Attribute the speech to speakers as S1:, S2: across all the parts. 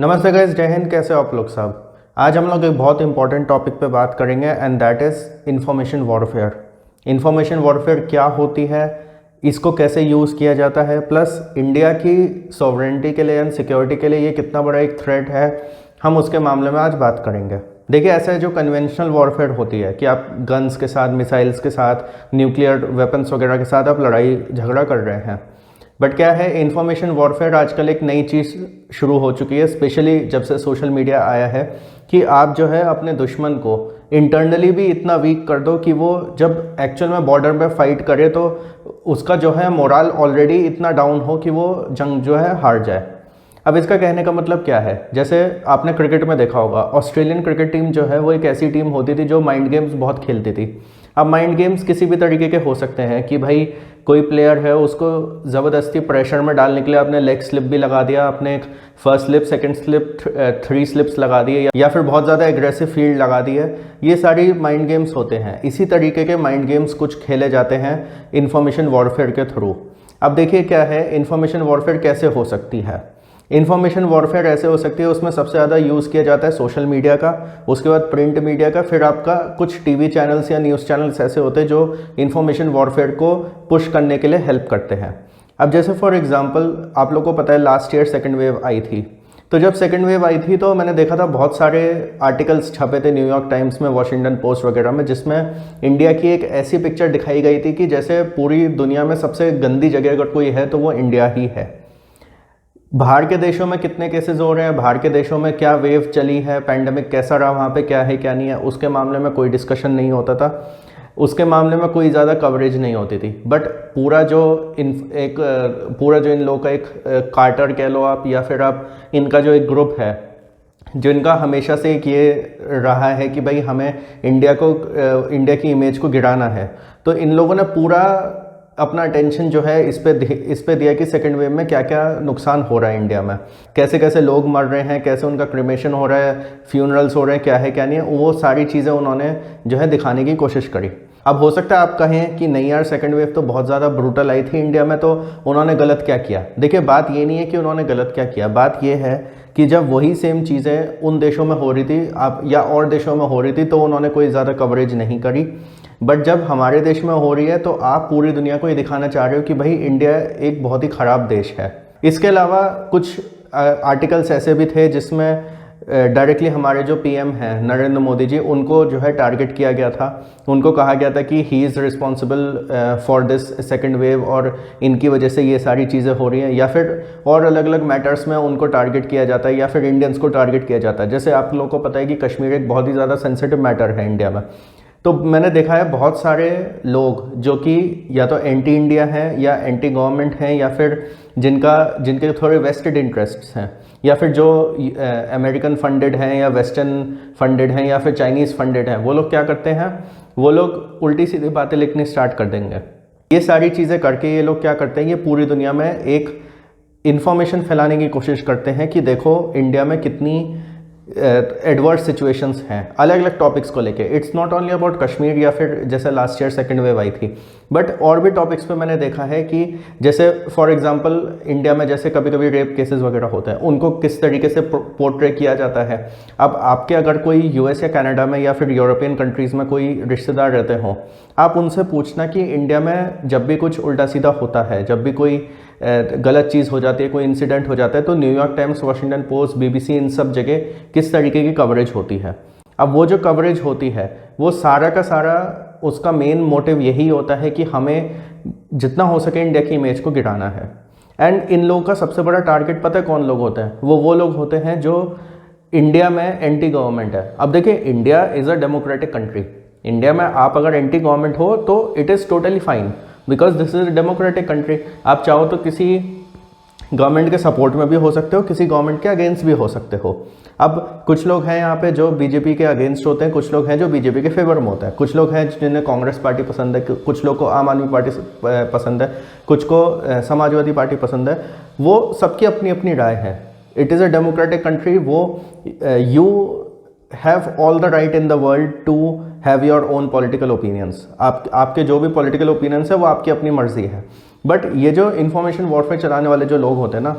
S1: नमस्ते गाइस, जय हिंद। कैसे हो आप लोग सब। आज हम लोग एक बहुत इंपॉर्टेंट टॉपिक पे बात करेंगे and that is information warfare. Information warfare क्या होती है, इसको कैसे यूज़ किया जाता है, प्लस इंडिया की सॉवरेनिटी के लिए एंड सिक्योरिटी के लिए ये कितना बड़ा एक थ्रेट है, हम उसके मामले में आज बात करेंगे। देखिए, ऐसा है जो कन्वेंशनल वॉरफेयर होती है कि आप गन्स के साथ, मिसाइल्स के साथ, न्यूक्लियर वेपन्स वगैरह के साथ आप लड़ाई झगड़ा कर रहे हैं। बट क्या है, इंफॉर्मेशन वॉरफेयर आजकल एक नई चीज़ शुरू हो चुकी है, स्पेशली जब से सोशल मीडिया आया है, कि आप जो है अपने दुश्मन को इंटरनली भी इतना वीक कर दो कि वो जब एक्चुअल में बॉर्डर पे फाइट करे तो उसका जो है मोरल ऑलरेडी इतना डाउन हो कि वो जंग जो है हार जाए। अब इसका कहने का मतलब क्या है, जैसे आपने क्रिकेट में देखा होगा, ऑस्ट्रेलियन क्रिकेट टीम जो है वो एक ऐसी टीम होती थी जो माइंड गेम्स बहुत खेलती थी। अब माइंड गेम्स किसी भी तरीके के हो सकते हैं कि भाई कोई प्लेयर है, उसको ज़बरदस्ती प्रेशर में डालने के लिए आपने लेग स्लिप भी लगा दिया, आपने एक first slip, second slip, 3 slips लगा दिए, या फिर बहुत ज़्यादा एग्रेसिव फील्ड लगा दी है। ये सारी माइंड गेम्स होते हैं। इसी तरीके के माइंड गेम्स कुछ खेले जाते हैं इंफॉर्मेशन वॉरफेयर के थ्रू। अब देखिए क्या है, इंफॉर्मेशन वॉरफेयर कैसे हो सकती है। इन्फॉर्मेशन वॉरफेयर ऐसे हो सकती है, उसमें सबसे ज़्यादा यूज़ किया जाता है सोशल मीडिया का, उसके बाद प्रिंट मीडिया का, फिर आपका कुछ टीवी चैनल्स या न्यूज़ चैनल्स ऐसे होते हैं जो इन्फॉर्मेशन वॉरफेयर को पुश करने के लिए हेल्प करते हैं। अब जैसे फॉर एग्जांपल आप लोग को पता है लास्ट ईयर सेकेंड वेव आई थी, तो जब सेकेंड वेव आई थी तो मैंने देखा था बहुत सारे आर्टिकल्स छपे थे न्यूयॉर्क टाइम्स में, वॉशिंगटन पोस्ट वगैरह में, जिसमें इंडिया की एक ऐसी पिक्चर दिखाई गई थी कि जैसे पूरी दुनिया में सबसे गंदी जगह अगर कोई है तो वो इंडिया ही है। बाहर के देशों में कितने केसेस हो रहे हैं, बाहर के देशों में क्या वेव चली है, पैंडमिक कैसा रहा, वहाँ पे क्या है क्या नहीं है, उसके मामले में कोई डिस्कशन नहीं होता था, उसके मामले में कोई ज़्यादा कवरेज नहीं होती थी। बट पूरा जो इन लोगों का एक कार्टर कह लो आप, या फिर आप इनका जो एक ग्रुप है जिनका हमेशा से एक ये रहा है कि भाई हमें इंडिया की इमेज को गिराना है, तो इन लोगों ने पूरा अपना अटेंशन जो है इस पे दिया कि सेकेंड वेव में क्या क्या नुकसान हो रहा है इंडिया में, कैसे कैसे लोग मर रहे हैं, कैसे उनका क्रिमेशन हो रहा है, फ्यूनरल्स हो रहे हैं, क्या है क्या नहीं है, वो सारी चीज़ें उन्होंने जो है दिखाने की कोशिश करी। अब हो सकता है आप कहें कि नहीं यार, सेकेंड वेव तो बहुत ज़्यादा ब्रूटल आई थी इंडिया में, तो उन्होंने गलत क्या किया। देखिए, बात ये नहीं है कि उन्होंने गलत क्या किया, बात ये है कि जब वही सेम चीज़ें उन देशों में हो रही थी या और देशों में हो रही थी तो उन्होंने कोई ज़्यादा कवरेज नहीं करी। बट जब हमारे देश में हो रही है तो आप पूरी दुनिया को ये दिखाना चाह रहे हो कि भाई इंडिया एक बहुत ही ख़राब देश है। इसके अलावा कुछ आर्टिकल्स ऐसे भी थे जिसमें डायरेक्टली हमारे जो पीएम हैं नरेंद्र मोदी जी, उनको जो है टारगेट किया गया था। उनको कहा गया था कि he is responsible for this second wave और इनकी वजह से ये सारी चीज़ें हो रही हैं, या फिर और अलग अलग मैटर्स में उनको टारगेट किया जाता है, या फिर इंडियंस को टारगेट किया जाता है। जैसे आप लोगों को पता है कि कश्मीर एक बहुत ही ज़्यादा सेंसिटिव मैटर है इंडिया में, तो मैंने देखा है बहुत सारे लोग जो कि या तो एंटी इंडिया हैं या एंटी गवर्नमेंट हैं, या फिर जिनके थोड़े वेस्टेड इंटरेस्ट्स हैं, या फिर जो अमेरिकन फंडेड हैं या वेस्टर्न फंडेड हैं या फिर चाइनीज़ फंडेड हैं, वो लोग क्या करते हैं, वो लोग उल्टी सीधी बातें लिखनी स्टार्ट कर देंगे। ये सारी चीज़ें करके ये लोग क्या करते हैं, ये पूरी दुनिया में एक इन्फॉर्मेशन फैलाने की कोशिश करते हैं कि देखो इंडिया में कितनी एडवर्स सिचुएशंस हैं अलग अलग टॉपिक्स को लेके। It's not only about Kashmir या फिर जैसे लास्ट ईयर सेकेंड वेव आई थी, बट और भी टॉपिक्स पे मैंने देखा है कि जैसे फॉर एग्जांपल इंडिया में जैसे कभी कभी रेप केसेस वगैरह होते हैं, उनको किस तरीके से पोर्ट्रे किया जाता है। अब आपके अगर कोई यूएस या कनाडा में या फिर यूरोपियन कंट्रीज़ में कोई रिश्तेदार रहते हों, आप उनसे पूछना कि इंडिया में जब भी कुछ उल्टा सीधा होता है, जब भी कोई गलत चीज़ हो जाती है, कोई इंसिडेंट हो जाता है, तो New York Times, Washington Post, BBC, इन सब जगह किस तरीके की कवरेज होती है। अब वो जो कवरेज होती है वो सारा का सारा उसका मेन मोटिव यही होता है कि हमें जितना हो सके इंडिया की इमेज को गिराना है। एंड इन लोगों का सबसे बड़ा टारगेट पता है कौन लोग होते हैं, वो लोग होते हैं जो इंडिया में एंटी गवर्नमेंट है। अब देखिए, India is a democratic country. India में आप अगर एंटी गवर्नमेंट हो तो it is totally fine, because this is democratic country. आप चाहो तो किसी गवर्नमेंट के सपोर्ट में भी हो सकते हो, किसी गवर्नमेंट के अगेंस्ट भी हो सकते हो। अब कुछ लोग हैं यहाँ पे जो बीजेपी के अगेंस्ट होते हैं, कुछ लोग हैं जो बीजेपी के फेवर में होते हैं, कुछ लोग हैं जिन्हें कांग्रेस पार्टी पसंद है, कुछ लोग को आम आदमी पार्टी पसंद है, कुछ को समाजवादी पार्टी पसंद है। वो सबकी अपनी अपनी राय है। It is a democratic country. वो you have all the right in the world to have your own political opinions. आपके जो भी पॉलिटिकल ओपिनियंस है वो आपकी अपनी मर्जी है। बट ये जो इन्फॉर्मेशन वॉरफेयर चलाने वाले जो लोग होते हैं ना,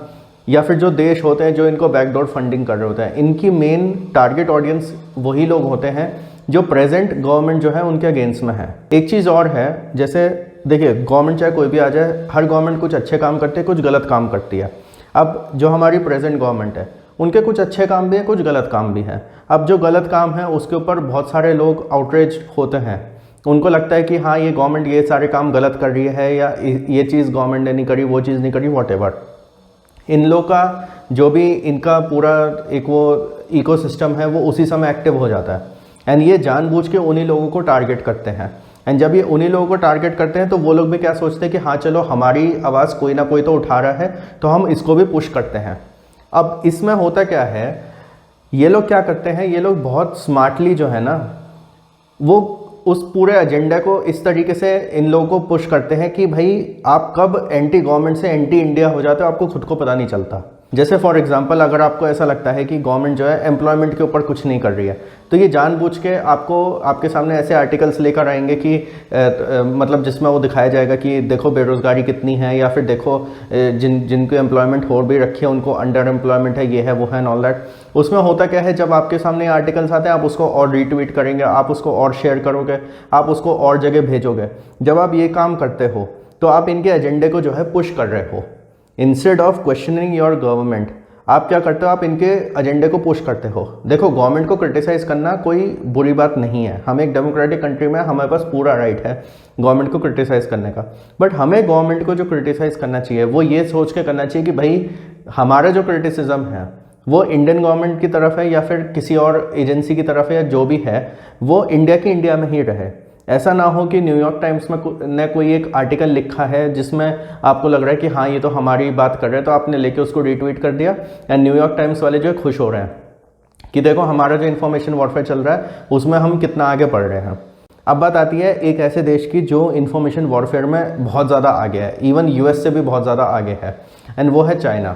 S1: या फिर जो देश होते हैं जो इनको बैकडोर फंडिंग कर रहे होते हैं, इनकी मेन टारगेट ऑडियंस वही लोग होते हैं जो प्रेजेंट गवर्नमेंट जो है उनके अगेंस्ट में है। एक चीज़ और है, जैसे देखिए गवर्नमेंट चाहे कोई भी आ जाए, हर गवर्नमेंट कुछ अच्छे काम करती है, कुछ गलत काम करती है। अब जो हमारी प्रेजेंट गवर्नमेंट है उनके कुछ अच्छे काम भी हैं, कुछ गलत काम भी हैं। अब जो गलत काम है उसके ऊपर बहुत सारे लोग आउटरेज होते हैं, उनको लगता है कि हाँ ये गवर्नमेंट ये सारे काम गलत कर रही है, या ये चीज़ गवर्नमेंट ने नहीं करी, वो चीज़ नहीं करी, वॉटेवर। इन लोग का जो भी इनका पूरा एक वो इकोसिस्टम है वो उसी समय एक्टिव हो जाता है, एंड ये जानबूझ के उन्हीं लोगों को टारगेट करते हैं। एंड जब ये उन्हीं लोगों को टारगेट करते हैं तो वो लोग भी क्या सोचते हैं कि हाँ चलो हमारी आवाज़ कोई ना कोई तो उठा रहा है, तो हम इसको भी पुश करते हैं। अब इसमें होता क्या है, ये लोग क्या करते हैं, ये लोग बहुत स्मार्टली जो है ना वो उस पूरे एजेंडा को इस तरीके से इन लोगों को पुश करते हैं कि भाई आप कब एंटी गवर्नमेंट से एंटी इंडिया हो जाते हो आपको खुद को पता नहीं चलता। जैसे फॉर एग्जांपल अगर आपको ऐसा लगता है कि गवर्नमेंट जो है एम्प्लॉयमेंट के ऊपर कुछ नहीं कर रही है, तो ये जानबूझ के आपको आपके सामने ऐसे आर्टिकल्स लेकर आएंगे कि मतलब जिसमें वो दिखाया जाएगा कि देखो बेरोज़गारी कितनी है, या फिर देखो जिनको एम्प्लॉयमेंट हो भी रखी है उनको अंडर एम्प्लॉयमेंट है, ये है वो है एंड ऑल दैट। उसमें होता क्या है, जब आपके सामने आर्टिकल्स आते हैं आप उसको और रीट्वीट करेंगे, आप उसको और शेयर करोगे, आप उसको और जगह भेजोगे। जब आप ये काम करते हो तो आप इनके एजेंडे को जो है पुश कर रहे हो। Instead of questioning your government, आप क्या करते हो, आप इनके एजेंडे को पुश करते हो। देखो गवर्नमेंट को क्रिटिसाइज़ करना कोई बुरी बात नहीं है, हम एक डेमोक्रेटिक कंट्री में हमारे पास पूरा राइट है गवर्नमेंट को क्रिटिसाइज़ करने का। बट हमें गवर्नमेंट को जो क्रिटिसाइज़ करना चाहिए वो ये सोच के करना चाहिए कि भाई हमारा जो क्रिटिसिज्म है वो इंडियन गवर्नमेंट की तरफ है या फिर किसी और एजेंसी की तरफ है, या जो भी है वो इंडिया की इंडिया में ही रहे। ऐसा ना हो कि न्यूयॉर्क टाइम्स में ने कोई एक आर्टिकल लिखा है जिसमें आपको लग रहा है कि हाँ ये तो हमारी बात कर रहे हैं, तो आपने लेके उसको रीट्वीट कर दिया, एंड न्यूयॉर्क टाइम्स वाले जो है खुश हो रहे हैं कि देखो हमारा जो इन्फॉर्मेशन वॉरफेयर चल रहा है उसमें हम कितना आगे बढ़ रहे हैं। अब बात आती है एक ऐसे देश की जो इन्फॉर्मेशन वॉरफेयर में बहुत ज़्यादा आगे है, इवन यूएस से भी बहुत ज़्यादा आगे है, एंड वो है चाइना।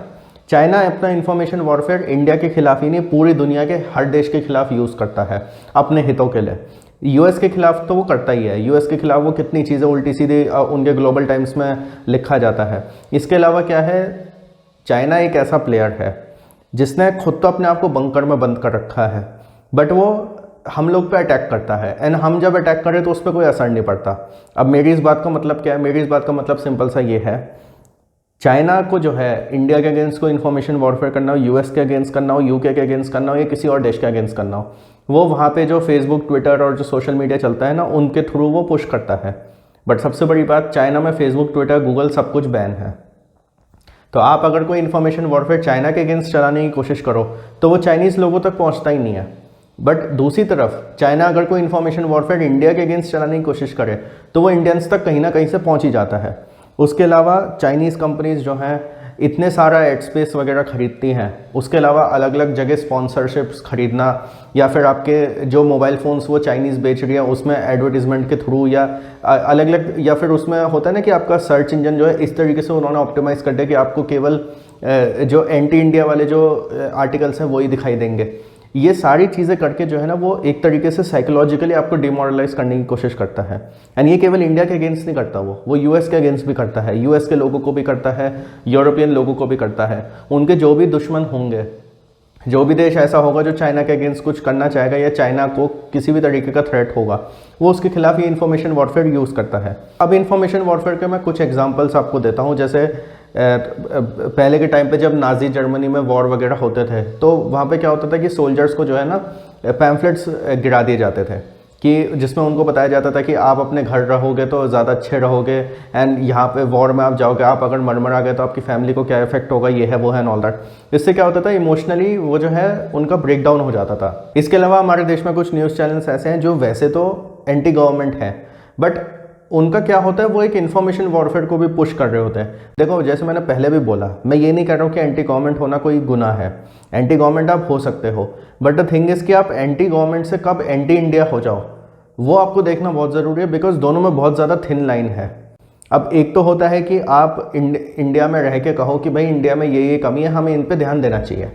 S1: चाइना अपना इन्फॉर्मेशन वॉरफेयर इंडिया के खिलाफ ही नहीं पूरी दुनिया के हर देश के खिलाफ यूज़ करता है अपने हितों के लिए। यूएस के खिलाफ तो वो करता ही है, यूएस के खिलाफ वो कितनी चीज़ें उल्टी सीधी उनके ग्लोबल टाइम्स में लिखा जाता है। इसके अलावा क्या है, चाइना एक ऐसा प्लेयर है जिसने खुद तो अपने आप को बंकर में बंद कर रखा है, बट वो हम लोग पे अटैक करता है, एंड हम जब अटैक करें तो उस पर कोई असर नहीं पड़ता। अब मेरी इस बात का मतलब क्या है, मेरी इस बात का मतलब सिंपल सा ये है, चाइना को जो है इंडिया के अगेंस्ट को इन्फॉर्मेशन वॉरफेयर करना हो, यूएस के अगेंस्ट करना हो, यूके के अगेंस्ट करना हो, या किसी और देश के अगेंस्ट करना हो, वो वहाँ पे जो फेसबुक ट्विटर और जो सोशल मीडिया चलता है ना उनके थ्रू वो पुश करता है। बट सबसे बड़ी बात, चाइना में फेसबुक ट्विटर गूगल सब कुछ बैन है। तो आप अगर कोई इन्फॉर्मेशन वॉरफेयर चाइना के अगेंस्ट चलाने की कोशिश करो तो वो चाइनीज़ लोगों तक पहुँचता ही नहीं है। बट दूसरी तरफ चाइना अगर कोई इन्फॉर्मेशन वॉरफेयर इंडिया के अगेंस्ट चलाने की कोशिश करे तो वो इंडियंस तक कहीं ना कहीं से पहुँच ही जाता है। उसके अलावा चाइनीज़ कंपनीज़ जो हैं इतने सारा एड स्पेस वगैरह खरीदती हैं, उसके अलावा अलग अलग जगह स्पॉन्सरशिप्स खरीदना, या फिर आपके जो मोबाइल फ़ोन्स वो चाइनीज़ बेच रही है उसमें एडवर्टीजमेंट के थ्रू, या अलग अलग, या फिर उसमें होता है ना कि आपका सर्च इंजन जो है इस तरीके से उन्होंने ऑप्टिमाइज़ कर दिया कि आपको केवल जो एंटी इंडिया वाले जो आर्टिकल्स हैं वही दिखाई देंगे। ये सारी चीज़ें करके जो है ना वो एक तरीके से साइकोलॉजिकली आपको डिमोरलाइज करने की कोशिश करता है। एंड ये केवल इंडिया के अगेंस्ट नहीं करता, वो यूएस के अगेंस्ट भी करता है, यूएस के लोगों को भी करता है, यूरोपियन लोगों को भी करता है। उनके जो भी दुश्मन होंगे, जो भी देश ऐसा होगा जो चाइना के अगेंस्ट कुछ करना चाहेगा या चाइना को किसी भी तरीके का थ्रेट होगा, वो उसके खिलाफ ये इन्फॉर्मेशन वॉरफेयर यूज़ करता है। अब इन्फॉर्मेशन वॉरफेयर के मैं कुछ एग्जांपल्स आपको देता हूँ। जैसे पहले के टाइम पे जब नाजी जर्मनी में वॉर वगैरह होते थे तो वहाँ पे क्या होता था कि सोल्जर्स को जो है ना पैम्फलेट्स गिरा दिए जाते थे कि जिसमें उनको बताया जाता था कि आप अपने घर रहोगे तो ज़्यादा अच्छे रहोगे, एंड यहाँ पे वॉर में आप जाओगे, आप अगर मर गए तो आपकी फैमिली को क्या इफेक्ट होगा, ये है वो है एंड ऑल दैट। इससे क्या होता था, इमोशनली वो जो है उनका ब्रेक डाउन हो जाता था। इसके अलावा हमारे देश में कुछ न्यूज़ चैनल्स ऐसे हैं जो वैसे तो एंटी गवर्नमेंट हैं, बट उनका क्या होता है वो एक इन्फॉर्मेशन वॉरफेयर को भी पुश कर रहे होते हैं। देखो जैसे मैंने पहले भी बोला, मैं ये नहीं कह रहा हूँ कि एंटी गवर्नमेंट होना कोई गुनाह है, एंटी गवर्नमेंट आप हो सकते हो, बट द थिंग इज़ कि आप एंटी गवर्नमेंट से कब एंटी इंडिया हो जाओ वो आपको देखना बहुत ज़रूरी है, बिकॉज दोनों में बहुत ज़्यादा थिन लाइन है। अब एक तो होता है कि आप इंडिया में रह के कहो कि भाई इंडिया में ये कमी है, हमें इन पे ध्यान देना चाहिए,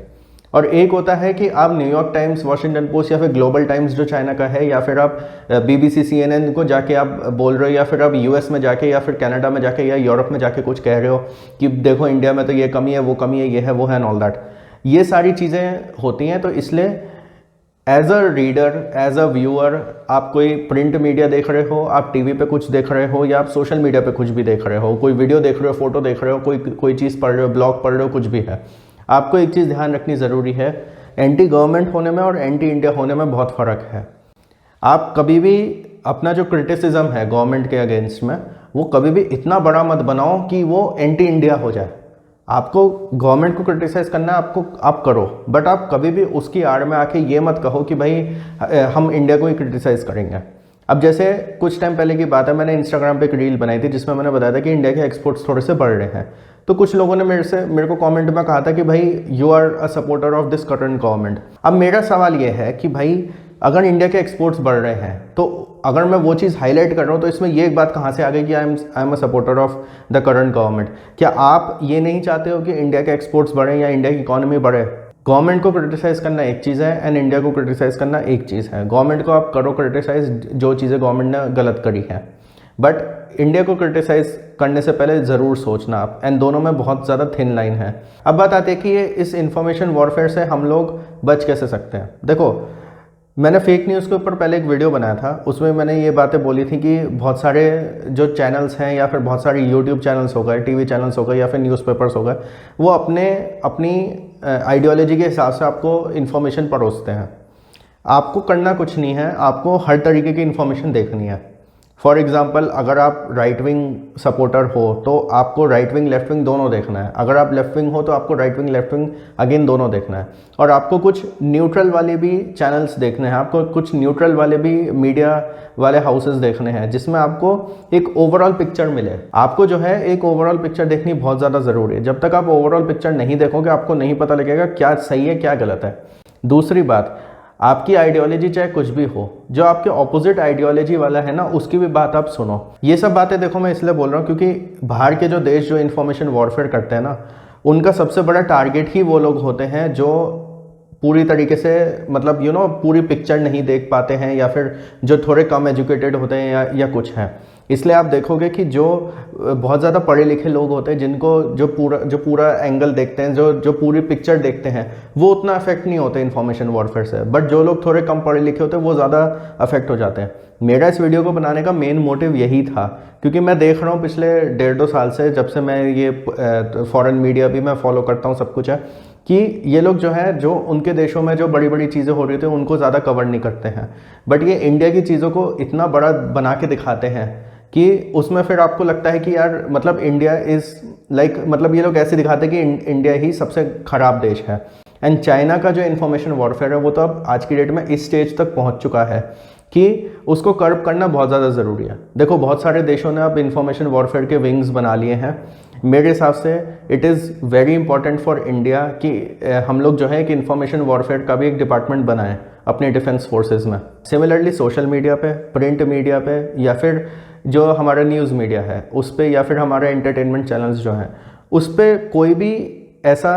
S1: और एक होता है कि आप न्यूयॉर्क टाइम्स, वॉशिंगटन पोस्ट या फिर ग्लोबल टाइम्स जो चाइना का है, या फिर आप BBC CNN को जाके आप बोल रहे हो, या फिर आप US में जाके या फिर कनाडा में जाके या यूरोप में जाके कुछ कह रहे हो कि देखो इंडिया में तो ये कमी है, वो कमी है, ये है, वो है, एंड ऑल दैट। ये सारी चीज़ें होती हैं। तो इसलिए as a reader, as a viewer, आप कोई प्रिंट मीडिया देख रहे हो, आप टीवी पे कुछ देख रहे हो, या आप सोशल मीडिया पे कुछ भी देख रहे हो, कोई वीडियो देख रहे हो, फोटो देख रहे हो, कोई चीज़ पढ़ रहे हो, ब्लॉग पढ़ रहे हो, कुछ भी है, आपको एक चीज़ ध्यान रखनी ज़रूरी है, एंटी गवर्नमेंट होने में और एंटी इंडिया होने में बहुत फ़र्क है। आप कभी भी अपना जो क्रिटिसिज्म है गवर्नमेंट के अगेंस्ट में, वो कभी भी इतना बड़ा मत बनाओ कि वो एंटी इंडिया हो जाए। आपको गवर्नमेंट को क्रिटिसाइज करना है, आप करो, बट आप कभी भी उसकी आड़ में आके ये मत कहो कि भाई हम इंडिया को ही क्रिटिसाइज करेंगे। अब जैसे कुछ टाइम पहले की बात है, मैंने इंस्टाग्राम पे एक रील बनाई थी जिसमें मैंने बताया था कि इंडिया के एक्सपोर्ट्स थोड़े से बढ़ रहे हैं। तो कुछ लोगों ने मेरे को कमेंट में कहा था कि भाई you are a supporter of this current government. अब मेरा सवाल ये है कि भाई अगर इंडिया के एक्सपोर्ट्स बढ़ रहे हैं, तो अगर मैं वो चीज़ हाईलाइट कर रहा हूँ, तो इसमें ये एक बात कहाँ से आ गई कि I am a supporter of the current government? क्या आप ये नहीं चाहते हो कि इंडिया के एक्सपोर्ट्स बढ़े या इंडिया की इकोनॉमी बढ़े? गवर्नमेंट को क्रिटिसाइज़ करना एक चीज़ है एंड इंडिया को क्रिटिसाइज़ करना एक चीज़ है। गवर्नमेंट को आप करो क्रिटिसाइज जो चीज़ें गवर्नमेंट ने गलत करी है, बट इंडिया को क्रिटिसाइज करने से पहले ज़रूर सोचना आप, एंड दोनों में बहुत ज़्यादा थिन लाइन है। अब बात आती है कि ये इस इंफॉर्मेशन वॉरफेयर से हम लोग बच कैसे सकते हैं। देखो, मैंने फेक न्यूज़ के ऊपर पहले एक वीडियो बनाया था, उसमें मैंने ये बातें बोली थी कि बहुत सारे जो चैनल्स हैं या फिर बहुत सारे यूट्यूब चैनल्स हो गए, टीवी चैनल्स हो गए या फिर न्यूज़पेपर्स हो गए, वो अपनी आइडियोलॉजी के हिसाब से आपको इन्फॉर्मेशन परोसते हैं। आपको करना कुछ नहीं है, आपको हर तरीके की इन्फॉर्मेशन देखनी है। फॉर एग्ज़ाम्पल, अगर आप राइट विंग सपोर्टर हो तो आपको राइट विंग लेफ्ट विंग दोनों देखना है। अगर आप लेफ्ट विंग हो तो आपको right wing left wing again दोनों देखना है। और आपको कुछ न्यूट्रल वाले भी चैनल्स देखने हैं, आपको कुछ न्यूट्रल वाले भी मीडिया वाले हाउसेस देखने हैं, जिसमें आपको एक ओवरऑल पिक्चर मिले। आपको जो है एक ओवरऑल पिक्चर देखनी बहुत ज़्यादा ज़रूरी है। जब तक आप ओवरऑल पिक्चर नहीं देखोगे, आपको नहीं पता लगेगा क्या सही है क्या गलत है। दूसरी बात, आपकी आइडियोलॉजी चाहे कुछ भी हो, जो आपके ऑपोजिट आइडियोलॉजी वाला है ना, उसकी भी बात आप सुनो। ये सब बातें देखो मैं इसलिए बोल रहा हूँ क्योंकि बाहर के जो देश जो इन्फॉर्मेशन वॉरफेयर करते हैं ना, उनका सबसे बड़ा टारगेट ही वो लोग होते हैं जो पूरी तरीके से मतलब पूरी पिक्चर नहीं देख पाते हैं, या फिर जो थोड़े कम एजुकेटेड होते हैं या कुछ हैं। इसलिए आप देखोगे कि जो बहुत ज़्यादा पढ़े लिखे लोग होते हैं, जिनको जो पूरा एंगल देखते हैं, जो पूरी पिक्चर देखते हैं, वो उतना अफेक्ट नहीं होते इन्फॉर्मेशन वॉरफेयर से। बट जो लोग थोड़े कम पढ़े लिखे होते हैं वो ज़्यादा अफेक्ट हो जाते हैं। मेरा इस वीडियो को बनाने का मेन मोटिव यही था, क्योंकि मैं देख रहा हूँ पिछले 1.5-2 साल से, जब से मैं ये फॉरेन मीडिया भी मैं फॉलो करता हूँ, सब कुछ है, कि ये लोग जो है, जो उनके देशों में जो बड़ी बड़ी चीज़ें हो रही थी उनको ज़्यादा कवर नहीं करते हैं, बट ये इंडिया की चीज़ों को इतना बड़ा बना के दिखाते हैं कि उसमें फिर आपको लगता है कि यार मतलब इंडिया इज़ लाइक, मतलब ये लोग ऐसे दिखाते हैं कि इंडिया ही सबसे ख़राब देश है। एंड चाइना का जो इन्फॉर्मेशन वॉरफेयर है वो तो अब आज की डेट में इस स्टेज तक पहुंच चुका है कि उसको कर्ब करना बहुत ज़्यादा ज़रूरी है। देखो, बहुत सारे देशों ने अब इन्फॉर्मेशन वॉरफेयर के विंग्स बना लिए हैं। मेरे हिसाब से it is very important for India कि हम लोग जो है कि इन्फॉर्मेशन वॉरफेयर का भी एक डिपार्टमेंट बनाएं अपने डिफेंस फोर्सेज में। सिमिलरली सोशल मीडिया पे, प्रिंट मीडिया पे, या फिर जो हमारा न्यूज़ मीडिया है उस पर, या फिर हमारे एंटरटेनमेंट चैनल्स जो हैं उस पर कोई भी ऐसा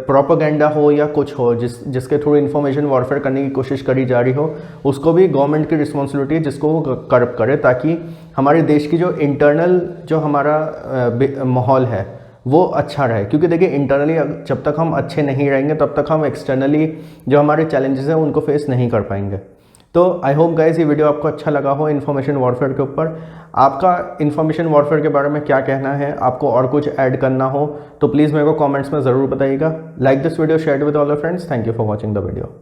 S1: प्रोपेगेंडा हो या कुछ हो जिसके थ्रू इन्फॉर्मेशन वॉरफेयर करने की कोशिश करी जा रही हो, उसको भी गवर्नमेंट की रिस्पॉन्सिबिलिटी है जिसको वो कर्ब करे, ताकि हमारे देश की जो इंटरनल जो हमारा माहौल है वो अच्छा रहे। क्योंकि देखिए, इंटरनली जब तक हम अच्छे नहीं रहेंगे तब तक हम एक्सटर्नली जो हमारे चैलेंजेस हैं उनको फेस नहीं कर पाएंगे। तो आई होप गाइस ये वीडियो आपको अच्छा लगा हो इन्फॉर्मेशन वॉरफेयर के ऊपर। आपका इन्फॉर्मेशन वॉरफेयर के बारे में क्या कहना है, आपको और कुछ ऐड करना हो तो प्लीज़ मेरे को कमेंट्स में ज़रूर बताइएगा। Like this video, share with all your friends. Thank you for watching the video.